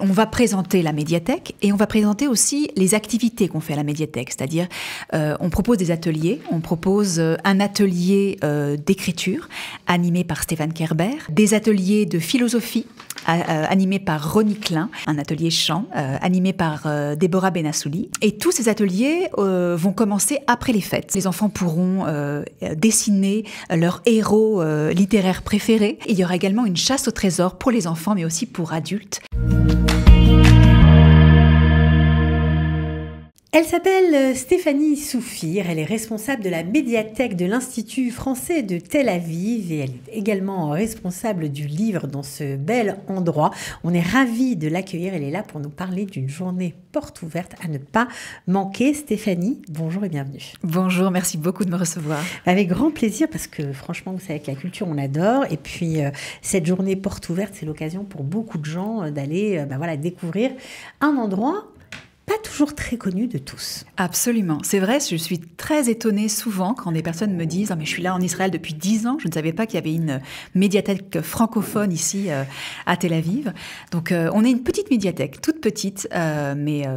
On va présenter la médiathèque et on va présenter aussi les activités qu'on fait à la médiathèque. C'est-à-dire, on propose des ateliers. On propose un atelier d'écriture animé par Stéphane Kerber, des ateliers de philosophie animés par Ronnie Klein, un atelier chant animé par Déborah Benassouli. Et tous ces ateliers vont commencer après les fêtes. Les enfants pourront dessiner leurs héros littéraires préférés. Il y aura également une chasse au trésor pour les enfants, mais aussi pour adultes. Elle s'appelle Stéphanie Soufir, elle est responsable de la médiathèque de l'Institut français de Tel Aviv et elle est également responsable du livre dans ce bel endroit. On est ravis de l'accueillir, elle est là pour nous parler d'une journée porte ouverte à ne pas manquer. Stéphanie, bonjour et bienvenue. Bonjour, merci beaucoup de me recevoir. Avec grand plaisir parce que franchement, vous savez que la culture, on l'adore et puis cette journée porte ouverte, c'est l'occasion pour beaucoup de gens d'aller découvrir un endroit pas toujours très connu de tous. Absolument. C'est vrai, je suis très étonnée souvent quand des personnes me disent « mais je suis là en Israël depuis 10 ans, je ne savais pas qu'il y avait une médiathèque francophone ici à Tel Aviv. » Donc on est une petite médiathèque, toute petite, mais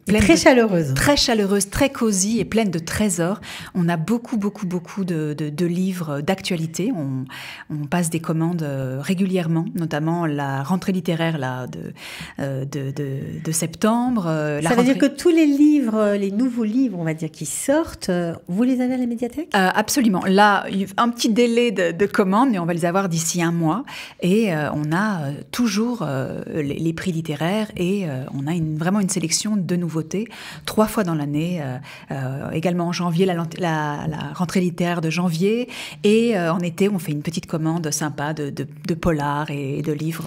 très chaleureuse. Très chaleureuse, très cosy et pleine de trésors. On a beaucoup de livres d'actualité. On passe des commandes régulièrement, notamment la rentrée littéraire là, de septembre. Ça veut dire que tous les livres, les nouveaux livres, on va dire, qui sortent, vous les avez à la médiathèque ? Absolument. Là, un petit délai de commande, mais on va les avoir d'ici un mois. Et on a toujours les prix littéraires et on a vraiment une sélection de nouveautés 3 fois dans l'année. Également en janvier, la rentrée littéraire de janvier. Et en été, on fait une petite commande sympa de polars et de livres.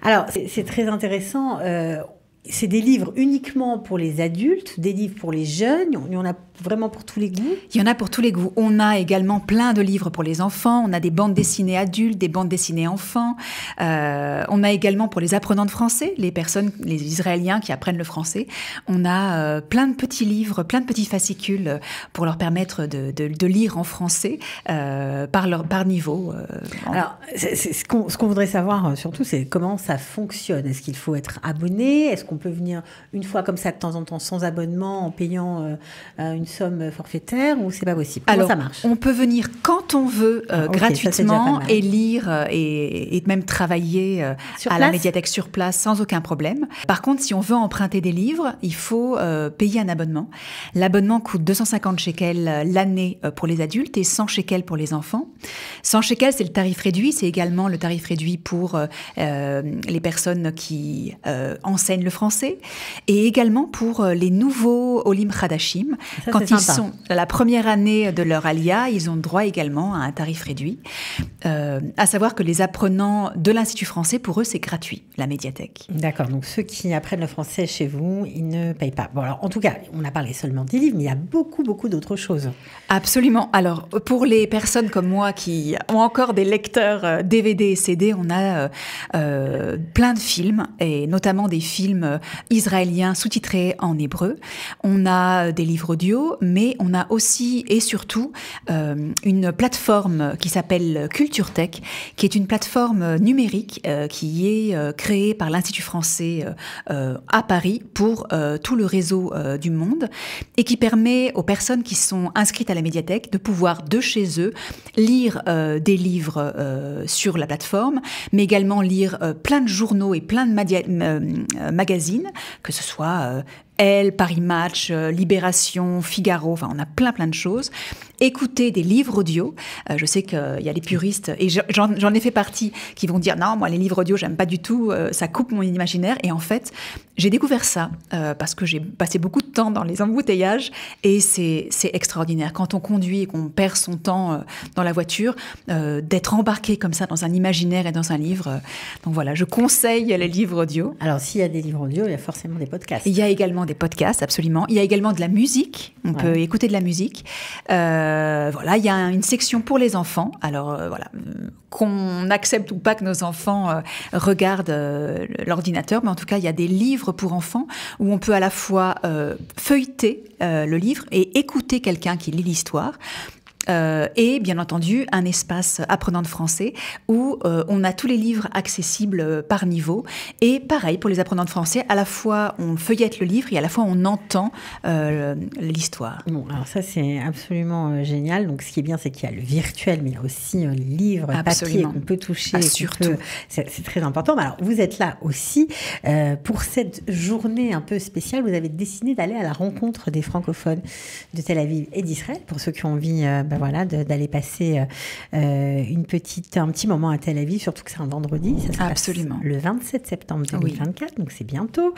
Alors, c'est très intéressant. C'est des livres uniquement pour les adultes, des livres pour les jeunes, il y en a vraiment pour tous les goûts. Il y en a pour tous les goûts. On a également plein de livres pour les enfants, on a des bandes dessinées adultes, des bandes dessinées enfants. On a également pour les apprenants de français, les Israéliens qui apprennent le français. On a plein de petits livres, plein de petits fascicules pour leur permettre de lire en français par niveau. Alors, ce qu'on voudrait savoir surtout, c'est comment ça fonctionne. Est-ce qu'il faut être abonné ? Est-ce qu'on peut venir une fois comme ça de temps en temps sans abonnement en payant une somme forfaitaire ou c'est pas possible? Comment ça marche? On peut venir quand on veut gratuitement et lire et même travailler à la médiathèque sur place sans aucun problème. Par contre, si on veut emprunter des livres, il faut payer un abonnement. L'abonnement coûte 250 shekels l'année pour les adultes et 100 shekels pour les enfants. 100 shekels, c'est le tarif réduit. C'est également le tarif réduit pour les personnes qui enseignent le français et également pour les nouveaux Olim Chadashim. Quand ils sont à la première année de leur Aliyah, ils ont droit également à un tarif réduit. À savoir que les apprenants de l'Institut français, pour eux, c'est gratuit, la médiathèque. D'accord, donc ceux qui apprennent le français chez vous, ils ne payent pas. Bon, alors en tout cas, on a parlé seulement des livres, mais il y a beaucoup d'autres choses. Absolument. Alors, pour les personnes comme moi qui ont encore des lecteurs DVD et CD, on a plein de films, et notamment des films israéliens sous-titrés en hébreu. On a des livres audio, mais on a aussi et surtout une plateforme qui s'appelle Culture Tech, qui est une plateforme numérique qui est créée par l'Institut français à Paris pour tout le réseau du monde et qui permet aux personnes qui sont inscrites à la médiathèque de pouvoir de chez eux lire des livres sur la plateforme, mais également lire plein de journaux et plein de magazines, que ce soit Elle, Paris Match, Libération, Figaro, enfin on a plein de choses. Écouter des livres audio. Je sais qu'il y a les puristes, et j'en ai fait partie, qui vont dire « Non, moi les livres audio, j'aime pas du tout, ça coupe mon imaginaire. » Et en fait, j'ai découvert ça parce que j'ai passé beaucoup de temps dans les embouteillages et c'est extraordinaire. Quand on conduit et qu'on perd son temps dans la voiture, d'être embarqué comme ça dans un imaginaire et dans un livre. Donc voilà, je conseille les livres audio. Alors s'il y a des livres audio, il y a forcément des podcasts. Il y a également des podcasts, absolument. Il y a également de la musique. On peut écouter de la musique. Voilà, il y a une section pour les enfants. Alors voilà, qu'on accepte ou pas que nos enfants regardent l'ordinateur, mais en tout cas, il y a des livres pour enfants où on peut à la fois feuilleter le livre et écouter quelqu'un qui lit l'histoire. et bien entendu un espace apprenant de français où on a tous les livres accessibles par niveau. Et pareil, pour les apprenants de français, à la fois on feuillette le livre et à la fois on entend l'histoire. Bon, alors ça c'est absolument génial. Donc ce qui est bien, c'est qu'il y a le virtuel, mais il y a aussi le livre papier qu'on peut toucher. Surtout. C'est très important. Mais alors vous êtes là aussi pour cette journée un peu spéciale. Vous avez décidé d'aller à la rencontre des francophones de Tel Aviv et d'Israël, pour ceux qui ont envie d'aller passer un petit moment à Tel Aviv, surtout que c'est un vendredi. Ça se passe le 27 septembre 2024, donc c'est bientôt,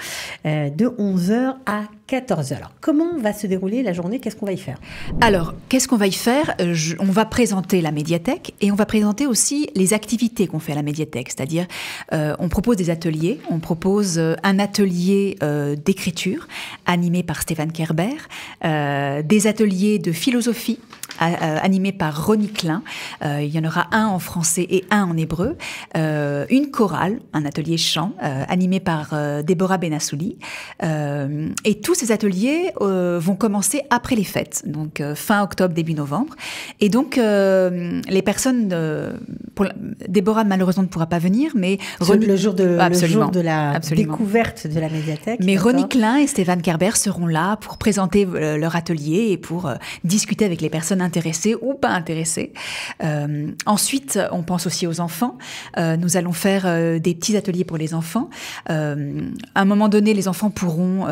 de 11h à 14h. Alors, comment va se dérouler la journée? Qu'est-ce qu'on va y faire? Alors, qu'est-ce qu'on va y faire? On va présenter la médiathèque et on va présenter aussi les activités qu'on fait à la médiathèque. C'est-à-dire, on propose des ateliers. On propose un atelier d'écriture animé par Stéphane Kerber, des ateliers de philosophie animés par Ronnie Klein. Il y en aura un en français et un en hébreu. Une chorale, un atelier chant animé par Déborah Benassouli. Et tous ces ateliers vont commencer après les fêtes, donc fin octobre, début novembre. Et donc, les personnes... Déborah, malheureusement, ne pourra pas venir, mais... le jour de la découverte de la médiathèque. Mais Ronnie Klein et Stéphane Kerber seront là pour présenter leur atelier et pour discuter avec les personnes intéressées ou pas intéressées. Ensuite, on pense aussi aux enfants. Nous allons faire des petits ateliers pour les enfants. À un moment donné, les enfants pourront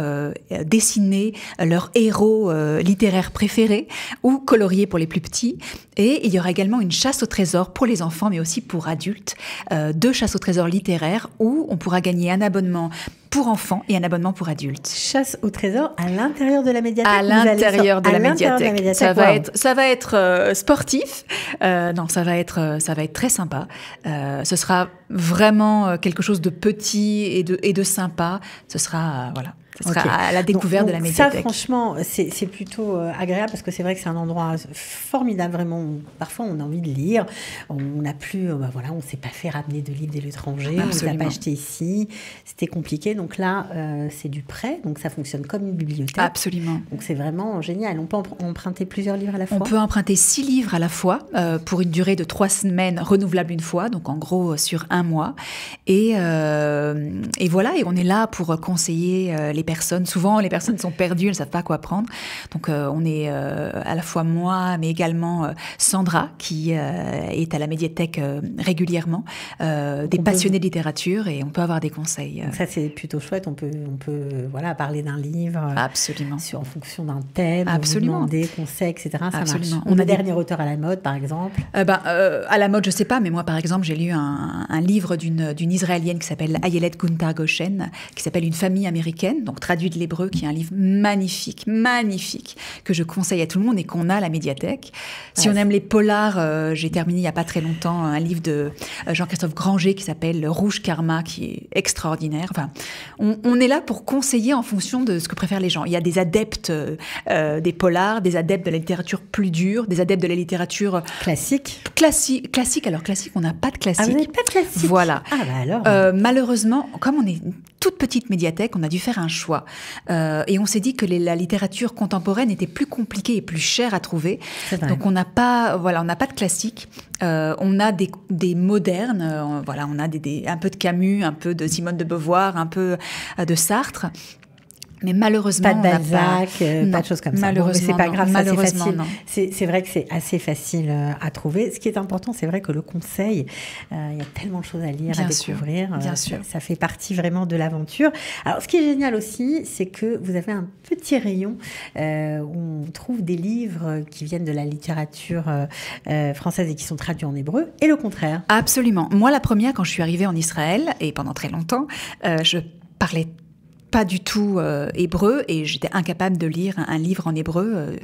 dessiner leurs héros littéraires préférés ou colorier pour les plus petits. Et il y aura également une chasse au trésor pour les enfants, mais aussi pour adultes. 2 chasses au trésor littéraires où on pourra gagner un abonnement pour enfants et un abonnement pour adultes. Chasse au trésor à l'intérieur de la médiathèque. À l'intérieur de la médiathèque. Ça va être sportif. Non, ça va être très sympa. Ce sera vraiment quelque chose de petit et de sympa. Ce sera Ce sera à la découverte de la médiathèque. Ça, franchement, c'est plutôt agréable parce que c'est vrai que c'est un endroit formidable, vraiment. Parfois, on a envie de lire. On n'a plus, on ne s'est pas fait ramener de livres de l'étranger. On ne les a pas achetés ici. C'était compliqué. Donc là, c'est du prêt. Donc ça fonctionne comme une bibliothèque. Absolument. Donc c'est vraiment génial. On peut emprunter plusieurs livres à la fois. On peut emprunter 6 livres à la fois pour une durée de 3 semaines renouvelable une fois. Donc en gros, sur 1 mois. Et voilà. Et on est là pour conseiller les personnes. Souvent, les personnes sont perdues, elles ne savent pas quoi prendre. Donc, on est à la fois moi, mais également Sandra, qui est à la médiathèque régulièrement, des passionnés de littérature, et on peut avoir des conseils. Donc ça, c'est plutôt chouette. On peut parler d'un livre. Absolument. En fonction d'un thème. Absolument. Vous demander conseils, etc. Ça Absolument. marche. On a dernier auteur à la mode, par exemple. À la mode, je ne sais pas, mais moi, par exemple, j'ai lu un livre d'une Israélienne qui s'appelle Ayelet Guntar Goshen, qui s'appelle Une famille américaine, donc traduit de l'hébreu, qui est un livre magnifique, que je conseille à tout le monde et qu'on a à la médiathèque. Si on aime les polars, j'ai terminé il n'y a pas très longtemps un livre de Jean-Christophe Granger qui s'appelle Le Rouge Karma, qui est extraordinaire. Enfin, on est là pour conseiller en fonction de ce que préfèrent les gens. Il y a des adeptes des polars, des adeptes de la littérature plus dure, des adeptes de la littérature classique. Alors classique, on n'a pas de classique. Ah, vous n'avez pas de classique? Voilà. Ah bah alors. Malheureusement, comme on est une toute petite médiathèque, on a dû faire un choix. Et on s'est dit que la littérature contemporaine était plus compliquée et plus chère à trouver. Donc on n'a pas de classique. On a des modernes. On a un peu de Camus, un peu de Simone de Beauvoir, un peu de Sartre. Mais malheureusement, pas de Balzac, pas de choses comme ça. Malheureusement, c'est pas grave, malheureusement, c'est vrai que c'est assez facile à trouver. Ce qui est important, c'est vrai que le conseil, il y a tellement de choses à lire, à découvrir. Bien sûr. Ça fait partie vraiment de l'aventure. Alors, ce qui est génial aussi, c'est que vous avez un petit rayon où on trouve des livres qui viennent de la littérature française et qui sont traduits en hébreu, et le contraire. Absolument. Moi, la première, quand je suis arrivée en Israël, et pendant très longtemps, je parlais pas du tout hébreu, et j'étais incapable de lire un livre en hébreu.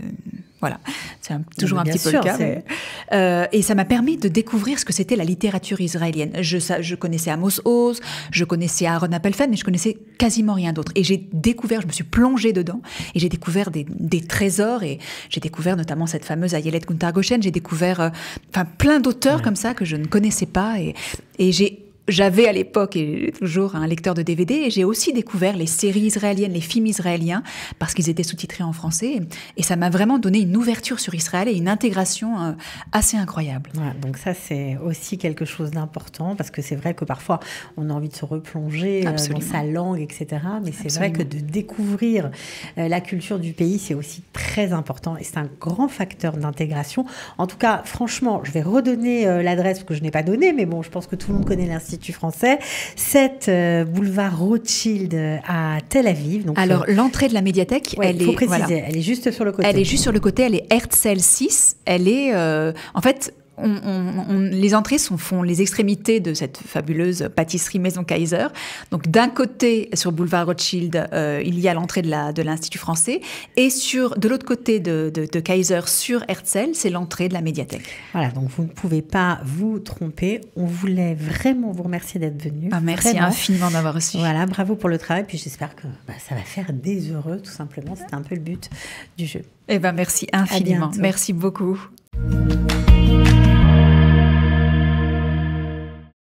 Voilà, c'est toujours un petit peu le cas. Et ça m'a permis de découvrir ce que c'était la littérature israélienne. Je connaissais Amos Oz, je connaissais Aaron Appelfeld, mais je connaissais quasiment rien d'autre. Et j'ai découvert, je me suis plongée dedans, et j'ai découvert des trésors, et j'ai découvert notamment cette fameuse Ayelet Guntar Goshen, j'ai découvert plein d'auteurs comme ça que je ne connaissais pas, et j'ai j'avais à l'époque et toujours un lecteur de DVD et j'ai aussi découvert les séries israéliennes, les films israéliens parce qu'ils étaient sous-titrés en français et ça m'a vraiment donné une ouverture sur Israël et une intégration assez incroyable. Voilà, donc ça c'est aussi quelque chose d'important parce que c'est vrai que parfois on a envie de se replonger dans sa langue, etc. Mais c'est vrai que de découvrir la culture du pays, c'est aussi très important et c'est un grand facteur d'intégration. En tout cas, franchement, je vais redonner l'adresse parce que je n'ai pas donné, mais bon, je pense que tout le monde connaît l'Institut français, 7 boulevard Rothschild à Tel Aviv. Donc, alors, l'entrée de la médiathèque, elle est, préciser, elle est juste sur le côté. Elle est juste sur le côté, elle est Herzl 6. Elle est, en fait, les entrées font les extrémités de cette fabuleuse pâtisserie Maison Kaiser. Donc d'un côté, sur boulevard Rothschild, il y a l'entrée de l'Institut français, et de l'autre côté de Kaiser, sur Herzl, c'est l'entrée de la médiathèque. Voilà, donc vous ne pouvez pas vous tromper. On voulait vraiment vous remercier d'être venu. Merci vraiment. Infiniment d'avoir reçu. Voilà, bravo pour le travail. Puis j'espère que ça va faire des heureux, tout simplement. C'est un peu le but du jeu. Merci infiniment. Merci beaucoup.